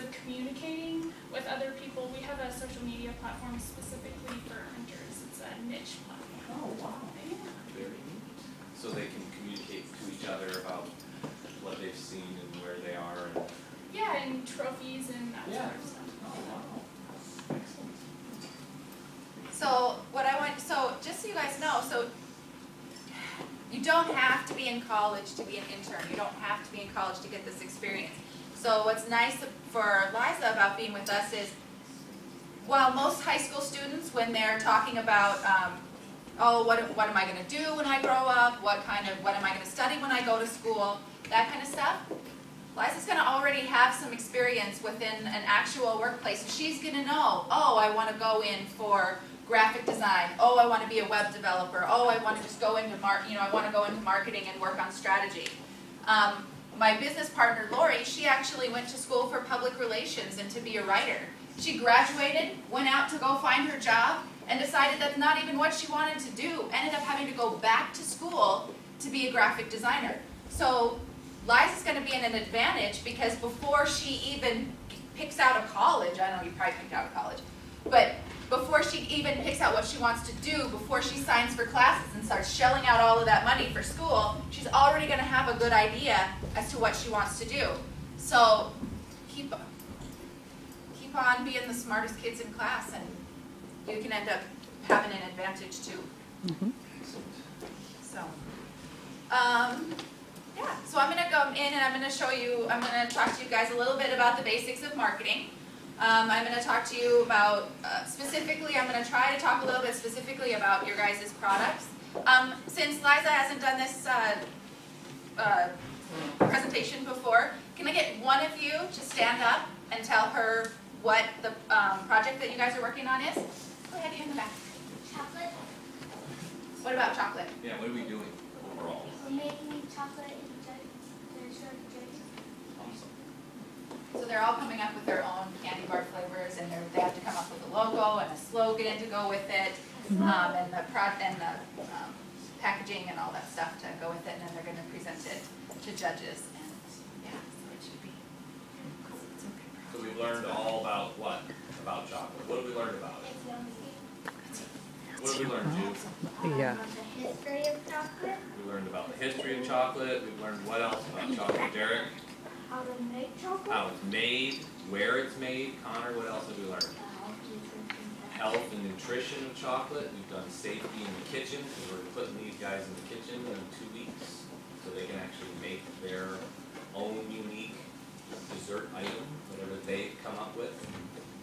of communicating with other people. We have a social media platform specifically for hunters. It's a niche platform. Oh, wow. Yeah. Very neat. So they can communicate to each other about what they've seen and where they are. And yeah, and trophies and that yeah. sort of stuff. Oh, wow. Excellent. So what I want, so just so you guys know, so you don't have to be in college to be an intern. You don't have to be in college to get this experience. So what's nice for Liza about being with us is, while most high school students, when they're talking about, oh, what am I going to do when I grow up? What am I going to study when I go to school? That kind of stuff. Liza's going to already have some experience within an actual workplace. She's going to know, oh, I want to go in for graphic design. Oh, I want to be a web developer. Oh, I want to just go into I want to go into marketing and work on strategy. My business partner, Lori, she actually went to school for public relations and to be a writer. She graduated, went out to go find her job, and decided that's not even what she wanted to do. Ended up having to go back to school to be a graphic designer. So Liza's going to be in an advantage because before she even picks out a college, I know you probably picked out a college, but before she even picks out what she wants to do, before she signs for classes and starts shelling out all of that money for school, she's already going to have a good idea as to what she wants to do. So keep on being the smartest kids in class, and you can end up having an advantage too. Mm-hmm. So, yeah. So I'm going to go in and I'm going to talk to you guys a little bit about the basics of marketing. I'm going to talk to you about, specifically, I'm going to try to talk a little bit specifically about your guys' products. Since Liza hasn't done this presentation before, can I get one of you to stand up and tell her what the project that you guys are working on is? Go ahead, you in the back. Chocolate. What about chocolate? Yeah, what are we doing overall? We're making chocolate in short jerseys. Awesome. So they're all coming up with their own candy bar flavors, and they have to come up with a logo and a slogan to go with it, and the packaging and all that stuff to go with it, and then they're going to present it to judges. And yeah, so it should be cool. It's okay. So we've learned all about what? About chocolate. What have we learned about it? It's yummy. What have we learned, Jude? Yeah. The history of chocolate. We learned about the history of chocolate. We've learned what else about chocolate, Derek? How to make chocolate. How it's made, where it's made. Connor, what else have we learned? Health and nutrition of chocolate. We've done safety in the kitchen, because we're putting these guys in the kitchen in 2 weeks so they can actually make their own unique dessert item, whatever they come up with.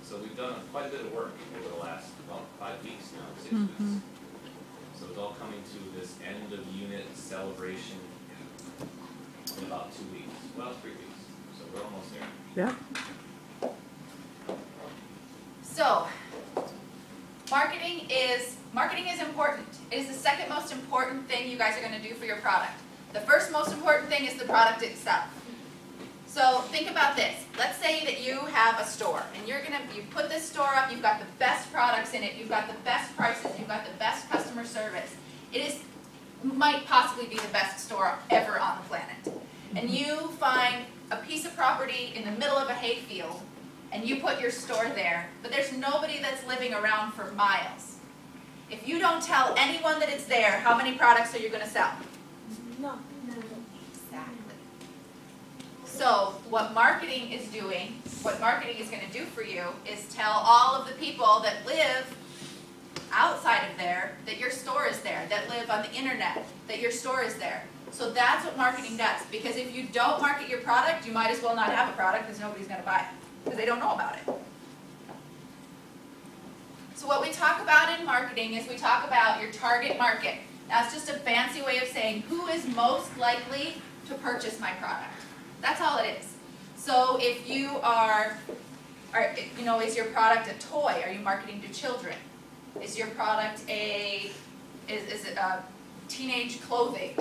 So we've done quite a bit of work over the last, about 5 weeks now, 6 weeks. So it's all coming to this end of unit celebration in about 2 weeks. Well, 3 weeks. So we're almost there. Yeah. So, marketing is important. It is the second most important thing you guys are going to do for your product. The first most important thing is the product itself. So think about this. Let's say that you have a store, and you put this store up, you've got the best products in it, you've got the best prices, you've got the best customer service. Might possibly be the best store ever on the planet. And you find a piece of property in the middle of a hayfield, and you put your store there, but there's nobody that's living around for miles. If you don't tell anyone that it's there, how many products are you going to sell? No. Exactly. So what marketing is doing, what marketing is going to do for you, is tell all of the people that live outside of there that your store is there, that live on the internet, that your store is there. So that's what marketing does. Because if you don't market your product, you might as well not have a product because nobody's going to buy it, because they don't know about it. So what we talk about in marketing is we talk about your target market. That's just a fancy way of saying who is most likely to purchase my product. That's all it is. So if you is your product a toy? Are you marketing to children? Is your product is it teenage clothing?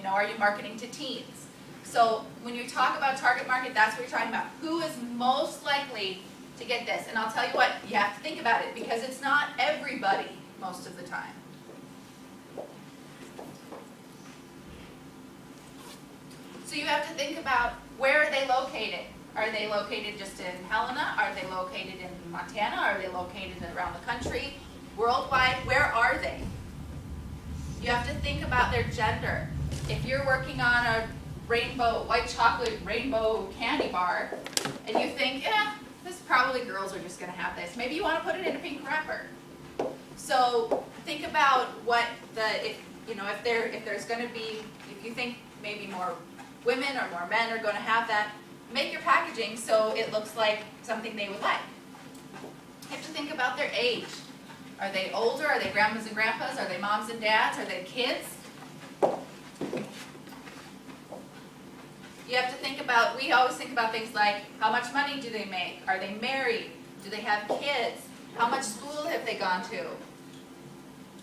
Are you marketing to teens? So when you talk about target market, that's what you're talking about. Who is most likely to get this? And I'll tell you what, you have to think about it because it's not everybody most of the time. So you have to think about where are they located? Are they located just in Helena? Are they located in Montana? Are they located around the country? Worldwide? Where are they? You have to think about their gender. If you're working on a rainbow, white chocolate rainbow candy bar, and you think, this probably girls are just going to have this. Maybe you want to put it in a pink wrapper. So think about what if there's going to be, if you think maybe more women or more men are going to have that, make your packaging so it looks like something they would like. You have to think about their age. Are they older? Are they grandmas and grandpas? Are they moms and dads? Are they kids? You have to think about, we always think about things like, how much money do they make? Are they married? Do they have kids? How much school have they gone to?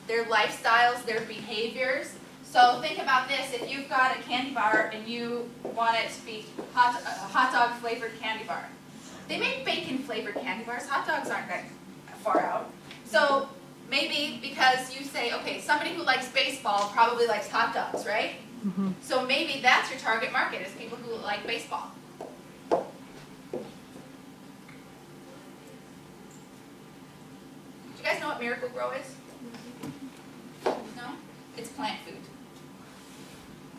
Their lifestyles, their behaviors. So think about this, if you've got a candy bar and you want it to be a hot dog flavored candy bar. They make bacon flavored candy bars, hot dogs aren't that far out. So maybe because you say, okay, somebody who likes baseball probably likes hot dogs, right? Mm-hmm. So maybe that's your target market, is people who like baseball. Do you guys know what Miracle Grow is? No? It's plant food.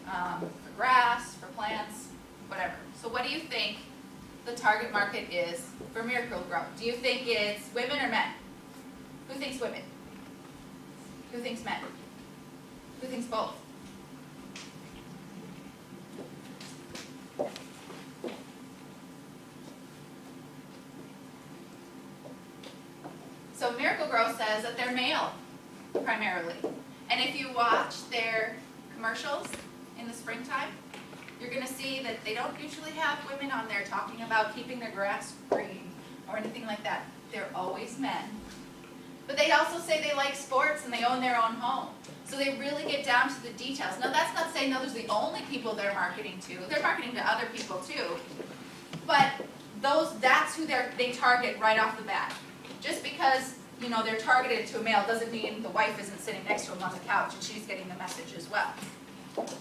For grass, for plants, whatever. So what do you think the target market is for Miracle Grow? Do you think it's women or men? Who thinks women? Who thinks men? Who thinks both? So Miracle Grow says that they're male, primarily. And if you watch their commercials in the springtime, you're going to see that they don't usually have women on there talking about keeping their grass green or anything like that. They're always men. But they also say they like sports and they own their own home. So they really get down to the details. Now that's not saying those are the only people they're marketing to. They're marketing to other people too. But that's who they target right off the bat. Just because they're targeted to a male doesn't mean the wife isn't sitting next to him on the couch and she's getting the message as well.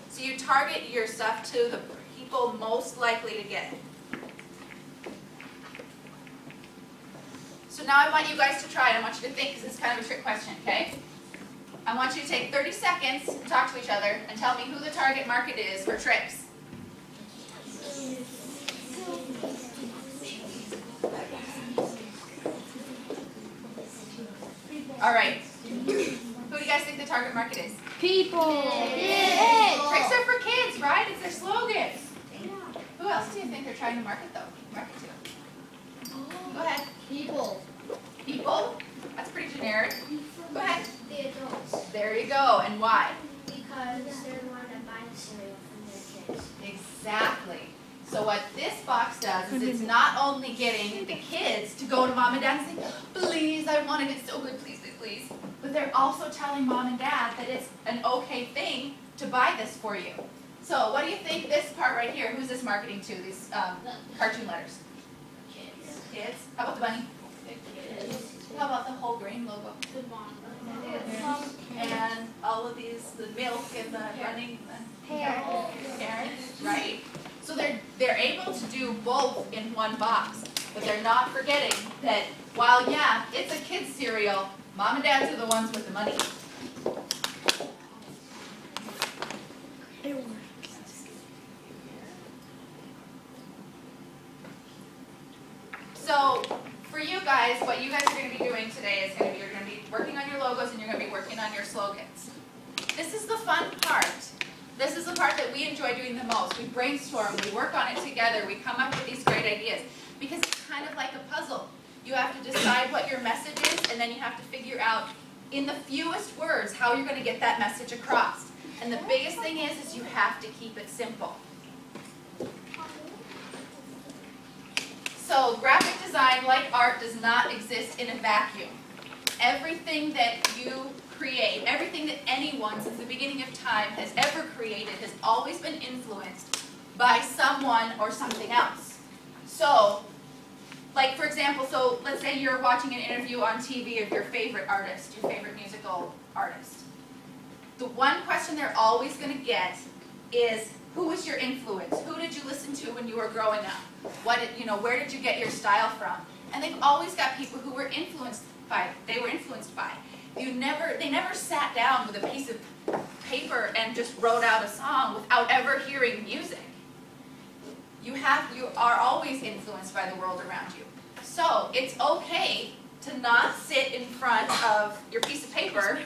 So you target your stuff to the people most likely to get it. So now I want you guys to try it. I want you to think, because it's kind of a trick question, okay? I want you to take 30 seconds to talk to each other and tell me who the target market is for tricks. All right. Who do you guys think the target market is? People. Kids. Tricks are for kids, right? It's their slogan. Who else do you think they're trying to market to? Go ahead. People. People? That's pretty generic. Go ahead. The adults. There you go. And why? Because they're the one that buy the cereal from their kids. Exactly. So what this box does is it's not only getting the kids to go to mom and dad and say, please, I wanted it so good, please, please, please. But they're also telling mom and dad that it's an okay thing to buy this for you. So what do you think this part right here, who's this marketing to, these cartoon letters? Kids. Kids? How about the bunny? Kids. How about the whole grain logo? The mom. And all of these, the milk and the running, the parents, right? So they're able to do both in one box, but they're not forgetting that while, yeah, it's a kid's cereal, mom and dads are the ones with the money. So for you guys, what you guys are going to be doing today is you're going to be working on your logos and you're going to be working on your slogans. This is the fun part. This is the part that we enjoy doing the most. We brainstorm, we work on it together, we come up with these great ideas. Because it's kind of like a puzzle. You have to decide what your message is, and then you have to figure out, in the fewest words, how you're going to get that message across. And the biggest thing is you have to keep it simple. So graphic design, like art, does not exist in a vacuum. Everything that you create, everything that anyone since the beginning of time has ever created has always been influenced by someone or something else. So, like for example, so let's say you're watching an interview on TV of your favorite artist, your favorite musical artist. The one question they're always going to get is, Who was your influence? Who did you listen to when you were growing up? What did, where did you get your style from? And they've always got people who were influenced by, they never sat down with a piece of paper and just wrote out a song without ever hearing music. You are always influenced by the world around you. So it's okay to not sit in front of your piece of paper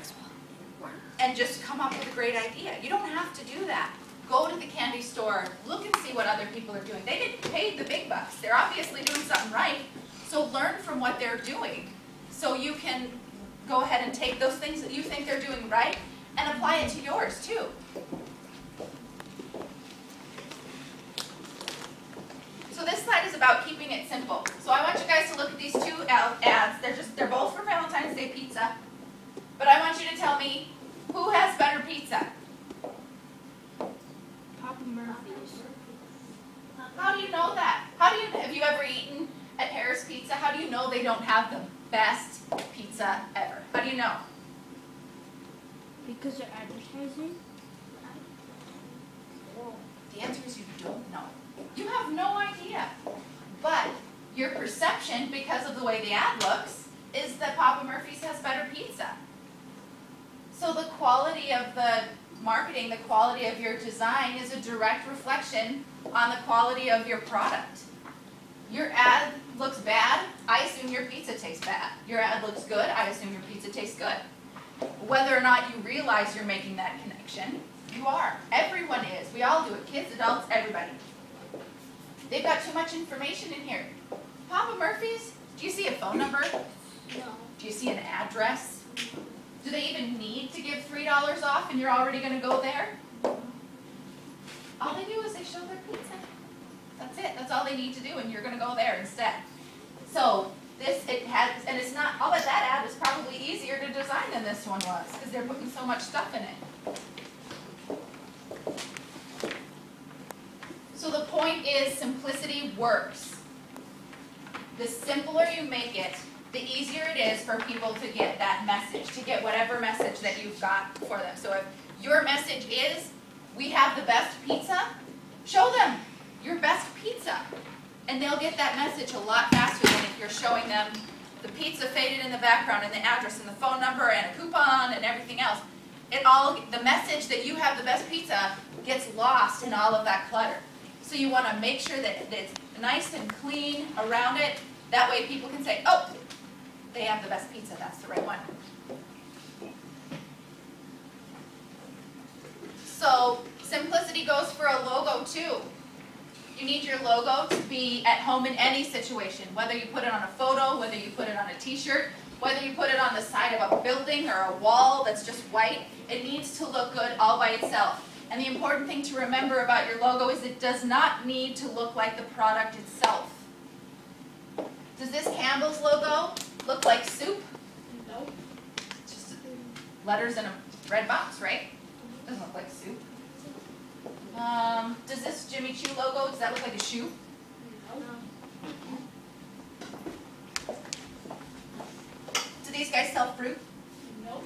and just come up with a great idea. You don't have to do that. Go to the candy store, look and see what other people are doing. They get paid the big bucks. They're obviously doing something right. So learn from what they're doing so you can go ahead and take those things that you think they're doing right and apply it to yours too. So this slide is about keeping it simple. So I want you guys to look at these two ads. They're both for Valentine's Day pizza. But I want you to tell me who has better pizza. Papa Murphy's. How do you know that? Have you ever eaten at Harris Pizza? How do you know they don't have the best pizza ever? How do you know? Because they're advertising? The answer is you don't know. You have no idea. But your perception, because of the way the ad looks, is that Papa Murphy's has better pizza. So the quality of the marketing, the quality of your design is a direct reflection on the quality of your product. Your ad looks bad, I assume your pizza tastes bad. Your ad looks good, I assume your pizza tastes good. Whether or not you realize you're making that connection, you are. Everyone is. We all do it. Kids, adults, everybody. They've got too much information in here. Papa Murphy's, do you see a phone number? No. Do you see an address? Do they even need to give $3 off and you're already going to go there? All they do is they show their pizza. That's it. That's all they need to do, and you're going to go there instead. So and it's not, all of that ad is probably easier to design than this one was because they're putting so much stuff in it. So the point is simplicity works. The simpler you make it, the easier it is for people to get that message, to get whatever message that you've got for them. So if your message is, we have the best pizza, show them your best pizza. And they'll get that message a lot faster than if you're showing them the pizza faded in the background and the address and the phone number and a coupon and everything else. The message that you have the best pizza gets lost in all of that clutter. So you want to make sure that it's nice and clean around it. That way people can say, oh, they have the best pizza, that's the right one. So simplicity goes for a logo too. You need your logo to be at home in any situation, whether you put it on a photo, whether you put it on a t-shirt, whether you put it on the side of a building or a wall that's just white. It needs to look good all by itself. And the important thing to remember about your logo is it does not need to look like the product itself. Does this Campbell's logo look like soup? Nope. Just letters in a red box, right? Doesn't look like soup. Does this Jimmy Choo logo, does that look like a shoe? Do these guys sell fruit? Nope.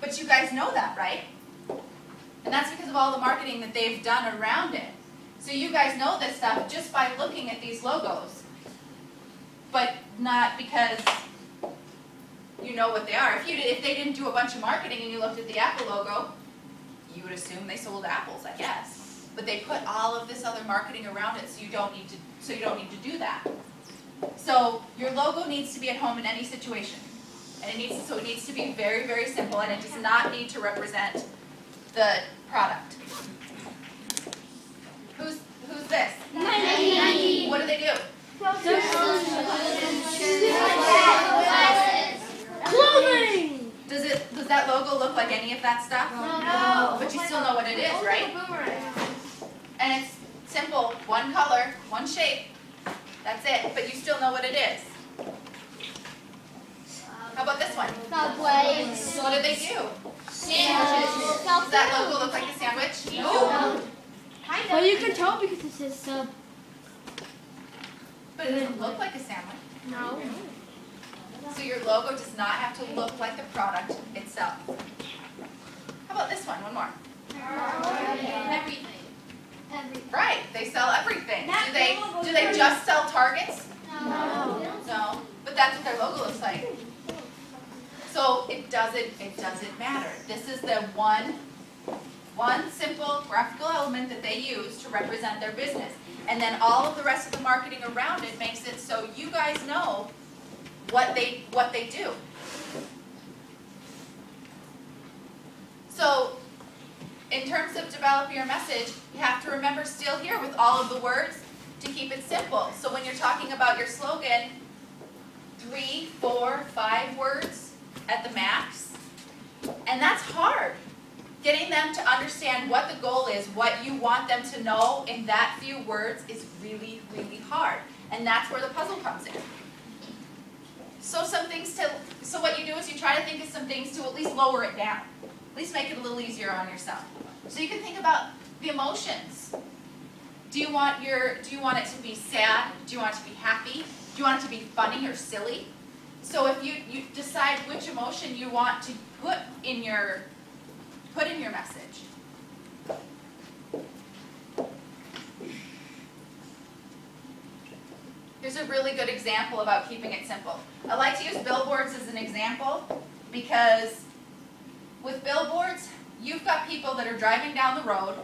But you guys know that, right? And that's because of all the marketing that they've done around it. So you guys know this stuff just by looking at these logos. But not because you know what they are. If they didn't do a bunch of marketing and you looked at the Apple logo, you would assume they sold apples, I guess. But they put all of this other marketing around it, so you don't need to do that. So your logo needs to be at home in any situation. And it needs to be very, very simple, and it does not need to represent the product. Who's this? Nike. What do they do? Clothing. Does that logo look like any of that stuff? No. But you still know what it is, right? And it's simple, one color, one shape. That's it, but you still know what it is. How about this one? Subways. What do they do? Sandwiches. Does that logo look like a sandwich? No. Well, you can tell because it says sub. But it doesn't look like a sandwich. No. So your logo does not have to look like the product itself. How about this one? One more. Everything. Everything. Right, they sell everything. That logo Do they just sell Targets? No. No, but that's what their logo looks like. So it doesn't matter. This is the one simple graphical element that they use to represent their business. And then all of the rest of the marketing around it makes it so you guys know what they do. So in terms of developing your message, you have to remember still here with all of the words to keep it simple. So when you're talking about your slogan, 3, 4, 5 words at the max. And that's hard. Getting them to understand what the goal is, what you want them to know in that few words is really, really hard. And that's where the puzzle comes in. So what you do is you try to think of some things to at least lower it down. At least make it a little easier on yourself. So you can think about the emotions. Do you want it to be sad? Do you want it to be happy? Do you want it to be funny or silly? So if you decide which emotion you want to put in your message. Here's a really good example about keeping it simple. I like to use billboards as an example because with billboards, you've got people that are driving down the road.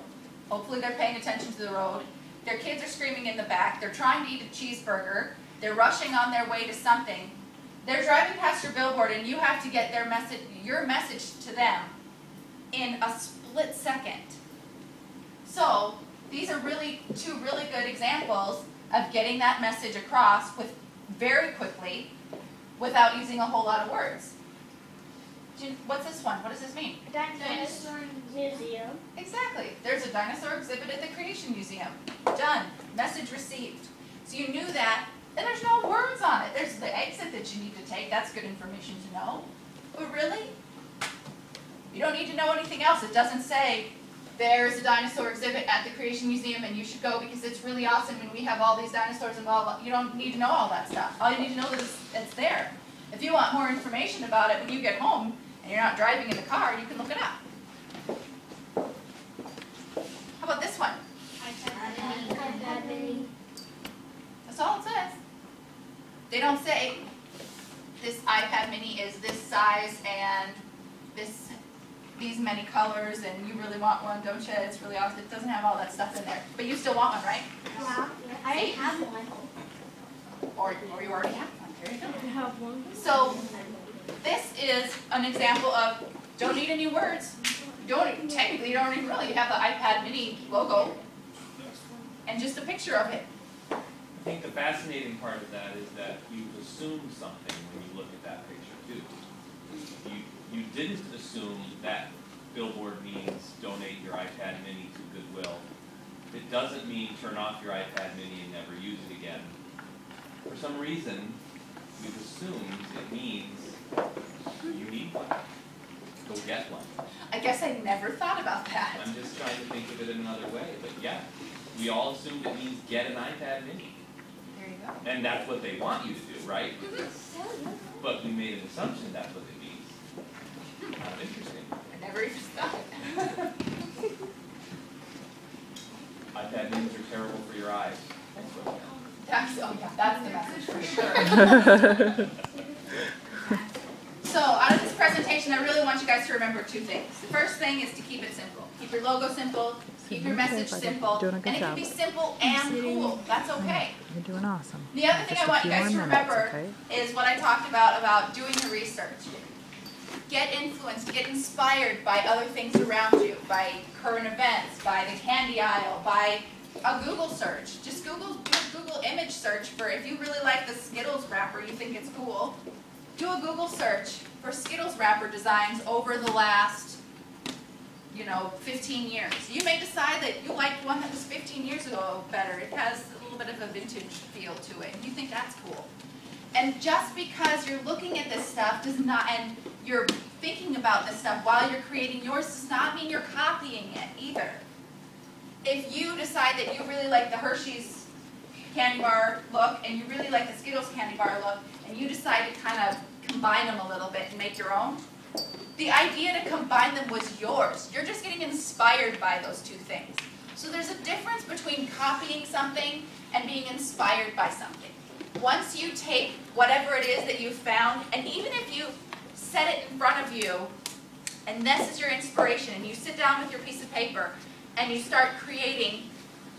Hopefully they're paying attention to the road. Their kids are screaming in the back. They're trying to eat a cheeseburger. They're rushing on their way to something. They're driving past your billboard and you have to get your message to them in a split second. So these are two really good examples of getting that message across very quickly without using a whole lot of words. What's this one? What does this mean? Dinosaur Museum. Exactly. There's a dinosaur exhibit at the Creation Museum. Done. Message received. So you knew that. And there's no words on it. There's the exit that you need to take. That's good information to know. But really, you don't need to know anything else. It doesn't say, there's a dinosaur exhibit at the Creation Museum and you should go because it's really awesome and we have all these dinosaurs and blah, blah. You don't need to know all that stuff. All you need to know is it's there. If you want more information about it when you get home and you're not driving in the car, you can look it up. How about this one? iPad mini. That's all it says. They don't say this iPad mini is this size and these many colors and you really want one, don't you? It's really awesome. It doesn't have all that stuff in there. But you still want one, right? Yeah. I already have one. Or you already have one. There you go. I have one. So this is an example of don't need any words. Technically you don't even really have the iPad mini logo and just a picture of it. I think the fascinating part of that is that you've assumed something when you look at that picture too. You didn't assume that billboard means donate your iPad mini to Goodwill. It doesn't mean turn off your iPad mini and never use it again. For some reason, you've assumed it means you need one. Go get one. I guess I never thought about that. I'm just trying to think of it another way, but yeah, we all assumed it means get an iPad mini. There you go. And that's what they want you to do, right? But we made an assumption that's what it means. Kind of interesting. I never even thought of it. iPad minis are terrible for your eyes. That's what That's the message for sure. So out of this presentation, I really want you guys to remember 2 things. The first thing is to keep it simple. Keep your logo simple, keep your message simple, and it can be simple and cool. That's okay. You're doing awesome. The other thing I want you guys to remember is what I talked about doing the research. Get influenced, get inspired by other things around you, by current events, by the candy aisle, by a Google search. Just do a Google image search for if you really like the Skittles wrapper, you think it's cool. Do a Google search for Skittles wrapper designs over the last, 15 years. You may decide that you liked one that was 15 years ago better. It has a little bit of a vintage feel to it, and you think that's cool. And just because you're looking at this stuff and you're thinking about this stuff while you're creating yours does not mean you're copying it either. If you decide that you really like the Hershey's candy bar look and you really like the Skittles candy bar look and you decide to kind of combine them a little bit and make your own, the idea to combine them was yours. You're just getting inspired by those 2 things. So there's a difference between copying something and being inspired by something. Once you take whatever it is that you found, and even if you set it in front of you, and this is your inspiration, and you sit down with your piece of paper, and you start creating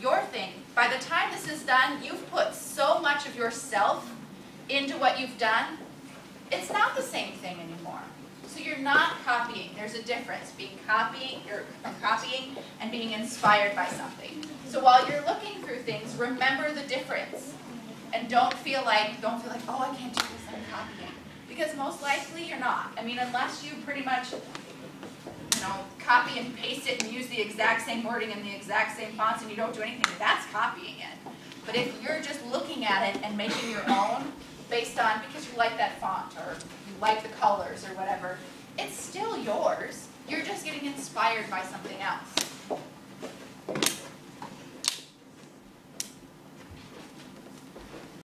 your thing, by the time this is done, you've put so much of yourself into what you've done, it's not the same thing anymore. So you're not copying. There's a difference from copying and being inspired by something. So while you're looking through things, remember the difference. And don't feel like, oh, I can't do this, I'm copying. Because most likely you're not. I mean, unless you pretty much, copy and paste it and use the exact same wording and the exact same fonts and you don't do anything, that's copying it. But if you're just looking at it and making your own based on, because you like that font or you like the colors or whatever, it's still yours. You're just getting inspired by something else.